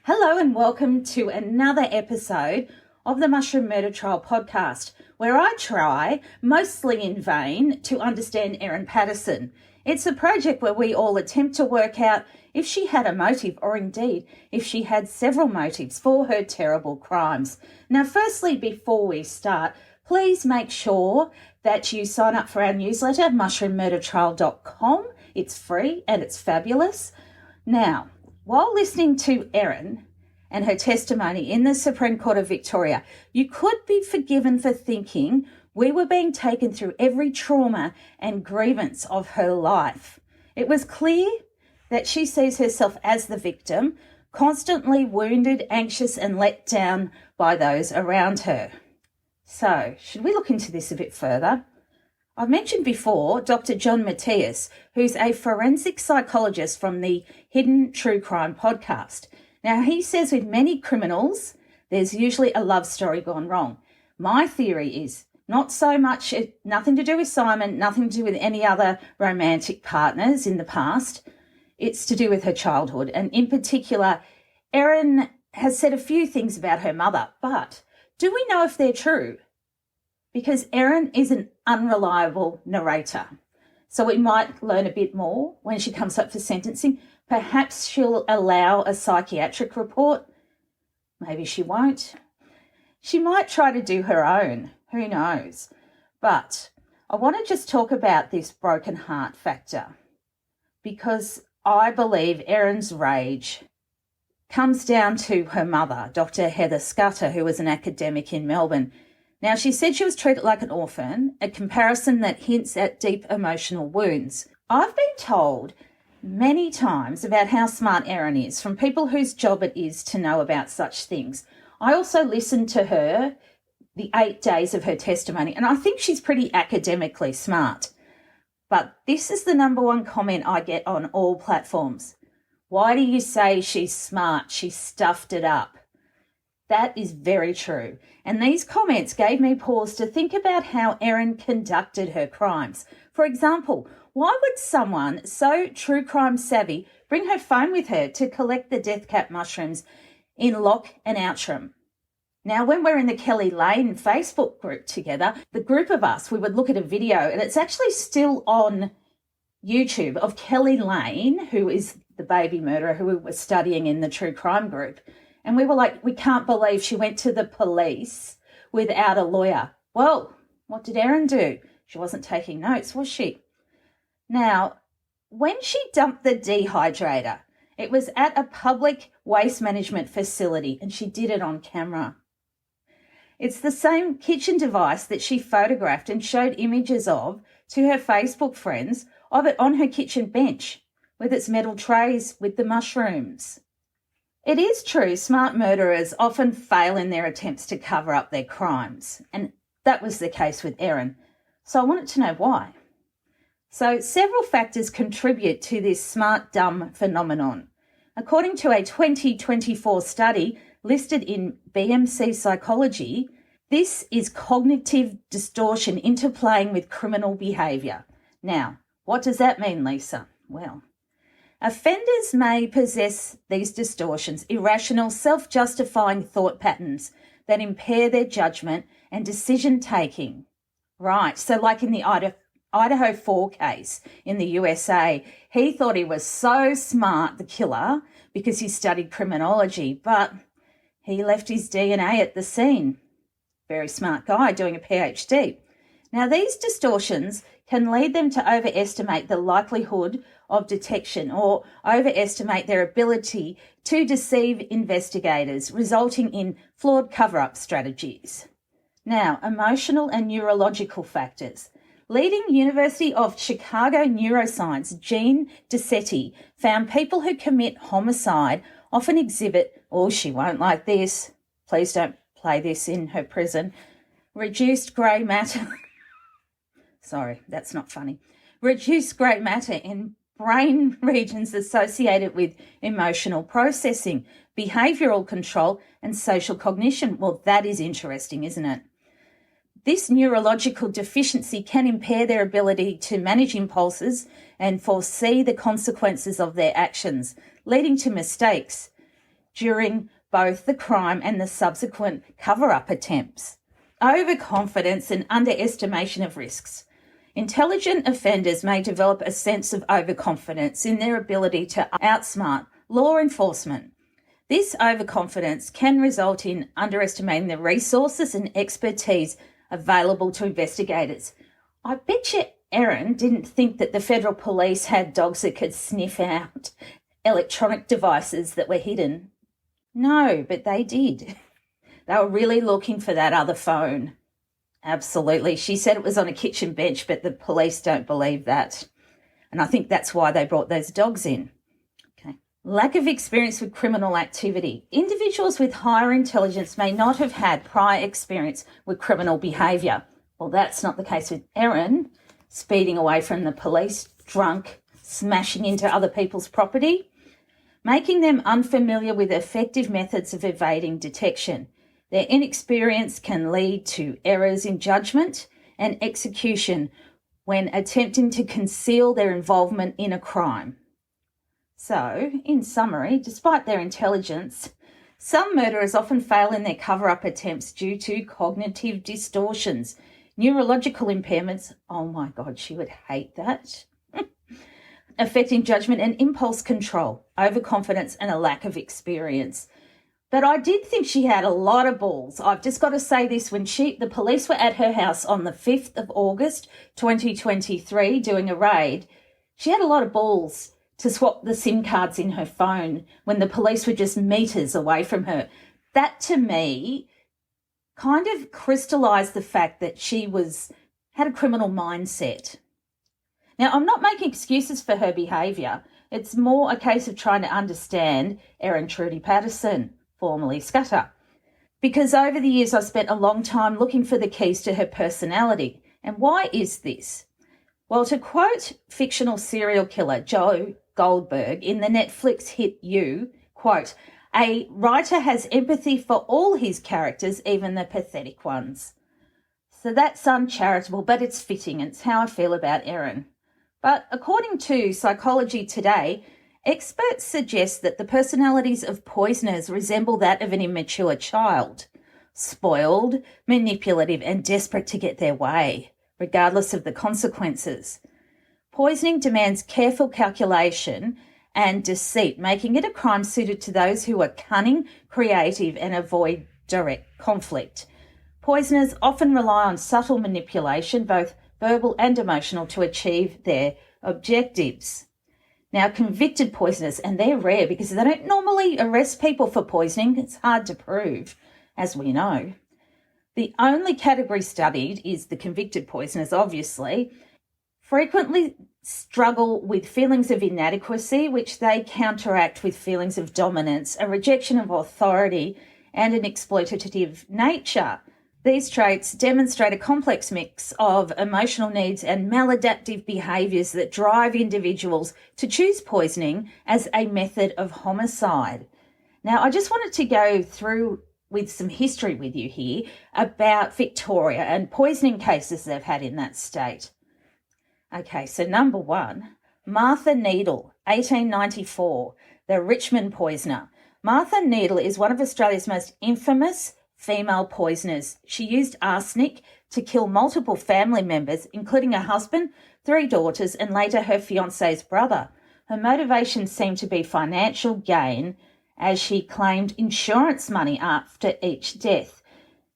Hello and welcome to another episode of the Mushroom Murder Trial podcast, where I try, mostly in vain, to understand Erin Patterson. It's a project where we all attempt to work out if she had a motive, or indeed if she had several motives for her terrible crimes. Now, firstly, before we start, please make sure that you sign up for our newsletter, mushroommurdertrial.com. It's free and it's fabulous. Now, while listening to Erin and her testimony in the Supreme Court of Victoria, you could be forgiven for thinking we were being taken through every trauma and grievance of her life. It was clear that she sees herself as the victim, constantly wounded, anxious, and let down by those around her. So, should we look into this a bit further? I've mentioned before Dr. John Matthias, who's a forensic psychologist from the Hidden True Crime podcast. Now, he says with many criminals, there's usually a love story gone wrong. My theory is not so much, nothing to do with Simon, nothing to do with any other romantic partners in the past. It's to do with her childhood. And in particular, Erin has said a few things about her mother, but do we know if they're true? Because Erin is an unreliable narrator. So we might learn a bit more when she comes up for sentencing. Perhaps she'll allow a psychiatric report. Maybe she won't. She might try to do her own. Who knows? But I want to just talk about this broken heart factor, because I believe Erin's rage comes down to her mother, Dr. Heather Scudder, who was an academic in Melbourne. Now, she said she was treated like an orphan, a comparison that hints at deep emotional wounds. I've been told many times about how smart Erin is from people whose job it is to know about such things. I also listened to her, the 8 days of her testimony, and I think she's pretty academically smart. But this is the number one comment I get on all platforms. Why do you say she's smart? She stuffed it up. That is very true. And these comments gave me pause to think about how Erin conducted her crimes. For example, why would someone so true crime savvy bring her phone with her to collect the death cap mushrooms in Lock and Outram? Now, when we're in the Kelly Lane Facebook group together, the group of us, we would look at a video, and it's actually still on YouTube, of Kelly Lane, who is the baby murderer who we were studying in the true crime group. And we were like, we can't believe she went to the police without a lawyer. Well, what did Erin do? She wasn't taking notes, was she? Now, when she dumped the dehydrator, it was at a public waste management facility, and she did it on camera. It's the same kitchen device that she photographed and showed images of to her Facebook friends of it on her kitchen bench with its metal trays with the mushrooms. It is true, smart murderers often fail in their attempts to cover up their crimes, and that was the case with Erin. So I wanted to know why. So several factors contribute to this smart dumb phenomenon. According to a 2024 study listed in BMC Psychology, this is cognitive distortion interplaying with criminal behaviour. Now, what does that mean, Lisa? Well, offenders may possess these distortions, irrational, self-justifying thought patterns that impair their judgment and decision-taking. Right, so like in the Idaho 4 case in the USA, he thought he was so smart, the killer, because he studied criminology, but he left his DNA at the scene. Very smart guy doing a PhD. Now, these distortions can lead them to overestimate the likelihood of detection or overestimate their ability to deceive investigators, resulting in flawed cover-up strategies. Now, emotional and neurological factors. Leading University of Chicago neuroscience Jean DeSetti found people who commit homicide often exhibit, oh, she won't like this, please don't play this in her prison, reduced grey matter. Sorry, that's not funny. Reduced grey matter in brain regions associated with emotional processing, behavioural control, and social cognition. Well, that is interesting, isn't it? This neurological deficiency can impair their ability to manage impulses and foresee the consequences of their actions, leading to mistakes. during both the crime and the subsequent cover-up attempts. Overconfidence and underestimation of risks. Intelligent offenders may develop a sense of overconfidence in their ability to outsmart law enforcement. This overconfidence can result in underestimating the resources and expertise available to investigators. I bet you Erin didn't think that the federal police had dogs that could sniff out electronic devices that were hidden. No, but they did. They were really looking for that other phone. Absolutely. She said it was on a kitchen bench, but the police don't believe that. And I think that's why they brought those dogs in. Okay. Lack of experience with criminal activity. Individuals with higher intelligence may not have had prior experience with criminal behaviour. Well, that's not the case with Erin, speeding away from the police, drunk, smashing into other people's property, making them unfamiliar with effective methods of evading detection. Their inexperience can lead to errors in judgment and execution when attempting to conceal their involvement in a crime. So, in summary, despite their intelligence, some murderers often fail in their cover-up attempts due to cognitive distortions, neurological impairments, oh my God, she would hate that, affecting judgment and impulse control, overconfidence and a lack of experience. But I did think she had a lot of balls. I've just got to say this, when the police were at her house on the 5th of August 2023 doing a raid, she had a lot of balls to swap the SIM cards in her phone when the police were just meters away from her. That to me kind of crystallised the fact that she had a criminal mindset. Now, I'm not making excuses for her behaviour. It's more a case of trying to understand Erin Patterson, formerly Scudder, because over the years I've spent a long time looking for the keys to her personality. And why is this? Well, to quote fictional serial killer Joe Goldberg in the Netflix hit You, quote, "A writer has empathy for all his characters, even the pathetic ones." So that's uncharitable, but it's fitting. It's how I feel about Erin. But according to Psychology Today, experts suggest that the personalities of poisoners resemble that of an immature child, spoiled, manipulative, and desperate to get their way, regardless of the consequences. Poisoning demands careful calculation and deceit, making it a crime suited to those who are cunning, creative, and avoid direct conflict. Poisoners often rely on subtle manipulation, both verbal and emotional, to achieve their objectives. Now, convicted poisoners, and they're rare because they don't normally arrest people for poisoning. It's hard to prove, as we know. The only category studied is the convicted poisoners, obviously, frequently struggle with feelings of inadequacy, which they counteract with feelings of dominance, a rejection of authority, and an exploitative nature. These traits demonstrate a complex mix of emotional needs and maladaptive behaviours that drive individuals to choose poisoning as a method of homicide. Now, I just wanted to go through with some history with you here about Victoria and poisoning cases they've had in that state. Okay, so number one, Martha Needle, 1894, the Richmond poisoner. Martha Needle is one of Australia's most infamous female poisoners. She used arsenic to kill multiple family members, including her husband, 3 daughters, and later her fiancé's brother. Her motivation seemed to be financial gain, as she claimed insurance money after each death.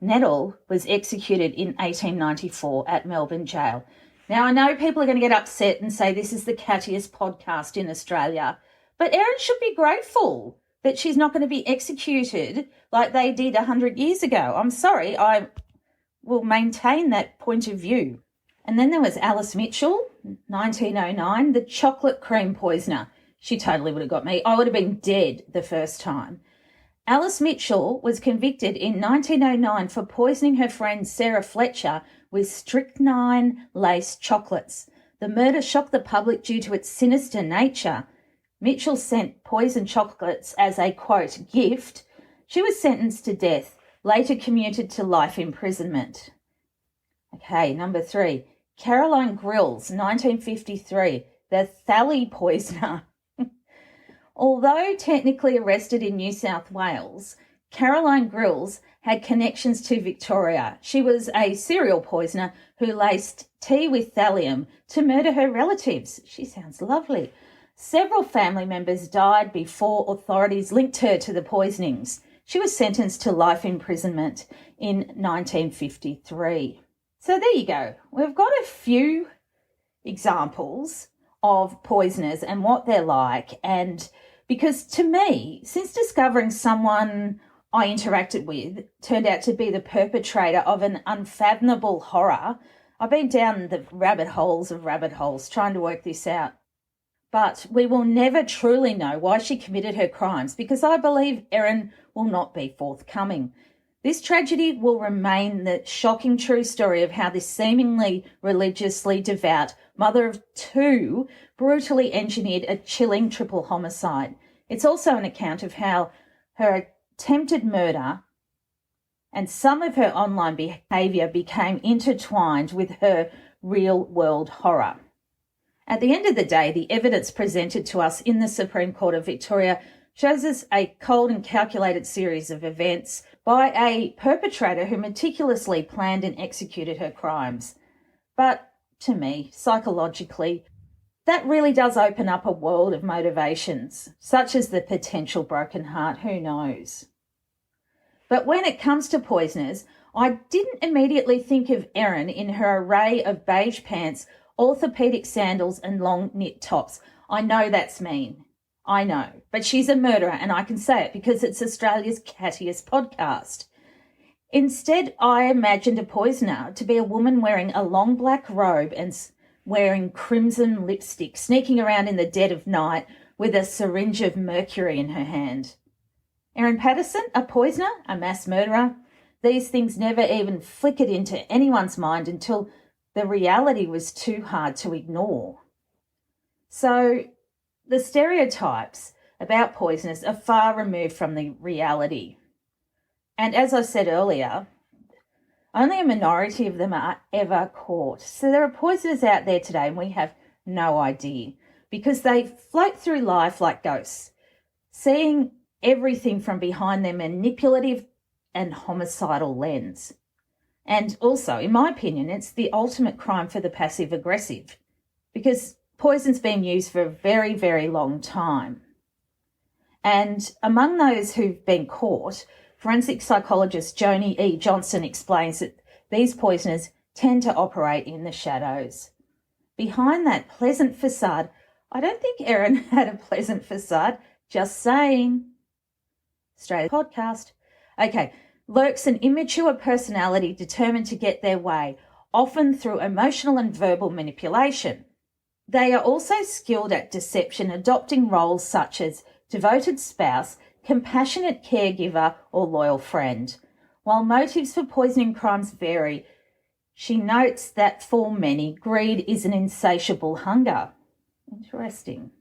Needle was executed in 1894 at Melbourne Jail. Now, I know people are going to get upset and say this is the cattiest podcast in Australia, but Erin should be grateful that she's not going to be executed like they did 100 years ago. I'm sorry, I will maintain that point of view. And then there was Alice Mitchell, 1909, the chocolate cream poisoner. She totally would have got me. I would have been dead the first time. Alice Mitchell was convicted in 1909 for poisoning her friend Sarah Fletcher with strychnine-laced chocolates. The murder shocked the public due to its sinister nature. Mitchell sent poisoned chocolates as a, quote, gift. She was sentenced to death, later commuted to life imprisonment. Okay, number 3, Caroline Grills, 1953, the Thali poisoner. Although technically arrested in New South Wales, Caroline Grills had connections to Victoria. She was a serial poisoner who laced tea with thallium to murder her relatives. She sounds lovely. Several family members died before authorities linked her to the poisonings. She was sentenced to life imprisonment in 1953. So there you go. We've got a few examples of poisoners and what they're like. And because to me, since discovering someone I interacted with turned out to be the perpetrator of an unfathomable horror, I've been down the rabbit holes of rabbit holes trying to work this out. But we will never truly know why she committed her crimes because I believe Erin will not be forthcoming. This tragedy will remain the shocking true story of how this seemingly religiously devout mother of two brutally engineered a chilling triple homicide. It's also an account of how her attempted murder and some of her online behaviour became intertwined with her real-world horror. At the end of the day, the evidence presented to us in the Supreme Court of Victoria shows us a cold and calculated series of events by a perpetrator who meticulously planned and executed her crimes. But to me, psychologically, that really does open up a world of motivations, such as the potential broken heart, who knows. But when it comes to poisoners, I didn't immediately think of Erin in her array of beige pants, orthopedic sandals and long knit tops. I know that's mean. I know. But she's a murderer and I can say it because it's Australia's cattiest podcast. Instead, I imagined a poisoner to be a woman wearing a long black robe and wearing crimson lipstick, sneaking around in the dead of night with a syringe of mercury in her hand. Erin Patterson, a poisoner, a mass murderer. These things never even flickered into anyone's mind until the reality was too hard to ignore. So the stereotypes about poisoners are far removed from the reality. And as I said earlier, only a minority of them are ever caught. So there are poisoners out there today and we have no idea because they float through life like ghosts, seeing everything from behind their manipulative and homicidal lens. And also, in my opinion, it's the ultimate crime for the passive-aggressive because poison's been used for a very, very long time. And among those who've been caught, forensic psychologist Joni E. Johnson explains that these poisoners tend to operate in the shadows. Behind that pleasant facade, I don't think Erin had a pleasant facade, just saying. Australia podcast. Okay, lurks an immature personality determined to get their way, often through emotional and verbal manipulation. They are also skilled at deception, adopting roles such as devoted spouse, compassionate caregiver, or loyal friend. While motives for poisoning crimes vary, she notes that for many, greed is an insatiable hunger. Interesting.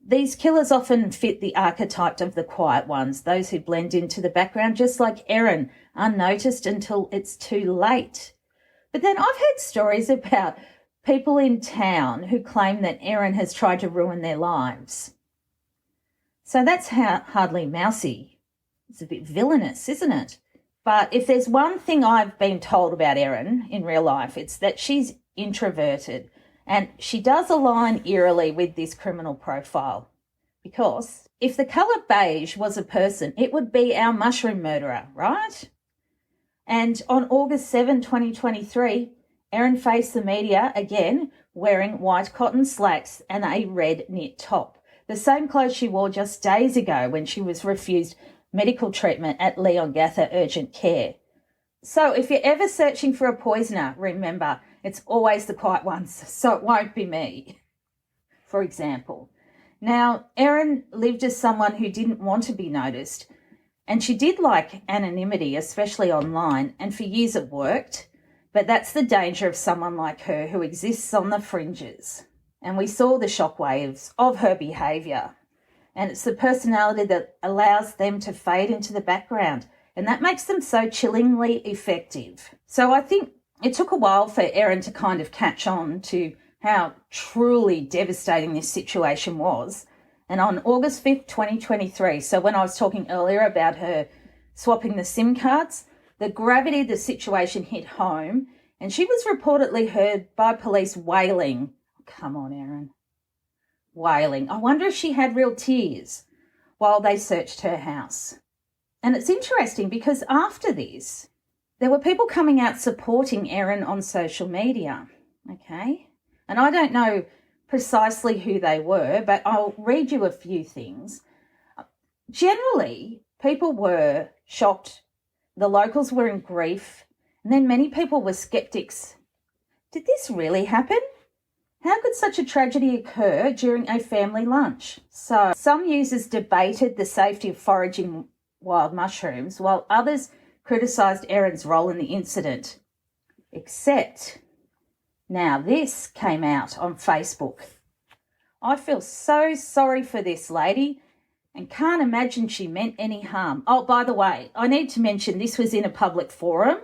These killers often fit the archetype of the quiet ones, those who blend into the background, just like Erin, unnoticed until it's too late. But then I've heard stories about people in town who claim that Erin has tried to ruin their lives. So that's hardly mousy. It's a bit villainous, isn't it? But if there's one thing I've been told about Erin in real life, it's that she's introverted. And she does align eerily with this criminal profile. Because if the colour beige was a person, it would be our mushroom murderer, right? And on August 7, 2023, Erin faced the media again wearing white cotton slacks and a red knit top. The same clothes she wore just days ago when she was refused medical treatment at Leongatha Urgent Care. So if you're ever searching for a poisoner, remember, it's always the quiet ones, so it won't be me, for example. Now, Erin lived as someone who didn't want to be noticed, and she did like anonymity, especially online, and for years it worked, but that's the danger of someone like her who exists on the fringes. And we saw the shockwaves of her behaviour, and it's the personality that allows them to fade into the background, and that makes them so chillingly effective. So I think it took a while for Erin to kind of catch on to how truly devastating this situation was And on August 5th, 2023, so when I was talking earlier about her swapping the SIM cards, the gravity of the situation hit home, and she was reportedly heard by police wailing. Come on, Erin. Wailing. I wonder if she had real tears while they searched her house. And it's interesting because after this, there were people coming out supporting Erin on social media, okay? And I don't know precisely who they were, but I'll read you a few things. Generally, people were shocked. The locals were in grief. And then many people were skeptics. Did this really happen? How could such a tragedy occur during a family lunch? So some users debated the safety of foraging wild mushrooms, while others criticised Erin's role in the incident. Except, now this came out on Facebook. I feel so sorry for this lady and can't imagine she meant any harm. Oh, by the way, I need to mention this was in a public forum,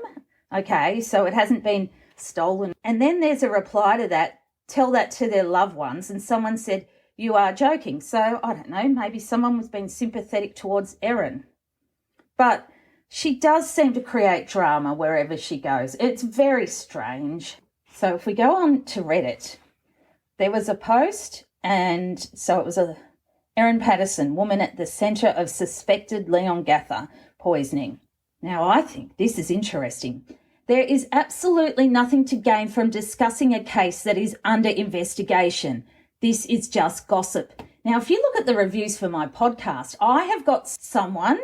okay, so it hasn't been stolen. And then there's a reply to that, tell that to their loved ones, and someone said, you are joking. So, I don't know, maybe someone was being sympathetic towards Erin. But she does seem to create drama wherever she goes. It's very strange. So if we go on to Reddit, there was a post, and so it was a Erin Patterson, woman at the centre of suspected Leongatha poisoning. Now, I think this is interesting. There is absolutely nothing to gain from discussing a case that is under investigation. This is just gossip. Now, if you look at the reviews for my podcast, I have got someone,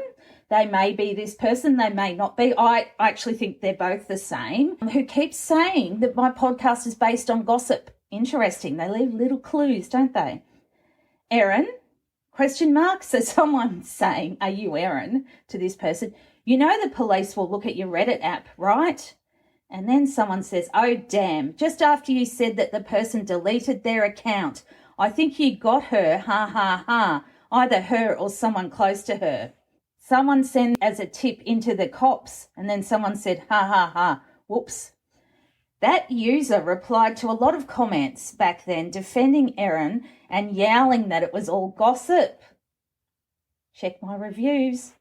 they may be this person, they may not be. I actually think they're both the same, who keeps saying that my podcast is based on gossip. Interesting. They leave little clues, don't they? Erin, ? So someone's saying, are you Erin, to this person? You know the police will look at your Reddit app, right? And then someone says, oh, damn, just after you said that the person deleted their account, I think you got her, ha, ha, ha, either her or someone close to her. Someone sent as a tip into the cops, and then someone said, ha, ha, ha, whoops. That user replied to a lot of comments back then defending Erin and yowling that it was all gossip. Check my reviews.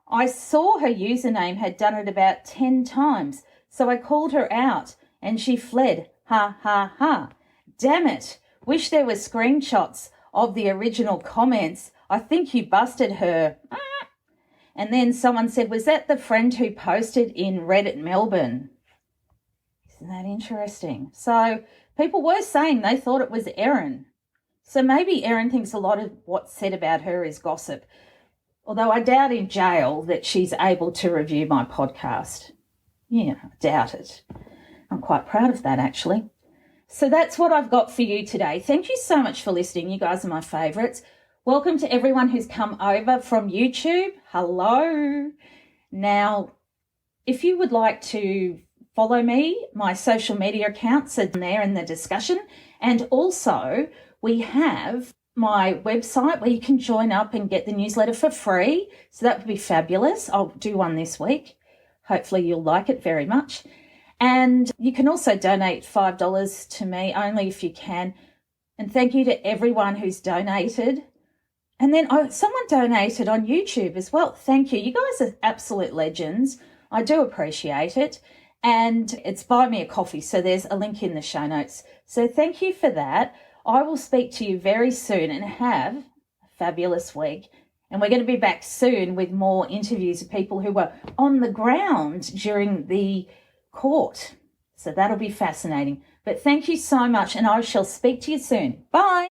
I saw her username had done it about 10 times, so I called her out and she fled. Ha, ha, ha. Damn it. Wish there were screenshots of the original comments. I think you busted her. And then someone said, was that the friend who posted in Reddit Melbourne? Isn't that interesting? So people were saying they thought it was Erin. So maybe Erin thinks a lot of what's said about her is gossip. Although I doubt in jail that she's able to review my podcast. Yeah, I doubt it. I'm quite proud of that, actually. So that's what I've got for you today. Thank you so much for listening. You guys are my favourites. Welcome to everyone who's come over from YouTube. Hello. Now, if you would like to follow me, my social media accounts are there in the discussion. And also, we have my website where you can join up and get the newsletter for free. So that would be fabulous. I'll do one this week. Hopefully you'll like it very much. And you can also donate $5 to me, only if you can. And thank you to everyone who's donated. And then someone donated on YouTube as well. Thank you. You guys are absolute legends. I do appreciate it. And it's Buy Me a Coffee, so there's a link in the show notes. So thank you for that. I will speak to you very soon and have a fabulous week. And we're going to be back soon with more interviews of people who were on the ground during the court. So that'll be fascinating. But thank you so much, and I shall speak to you soon. Bye.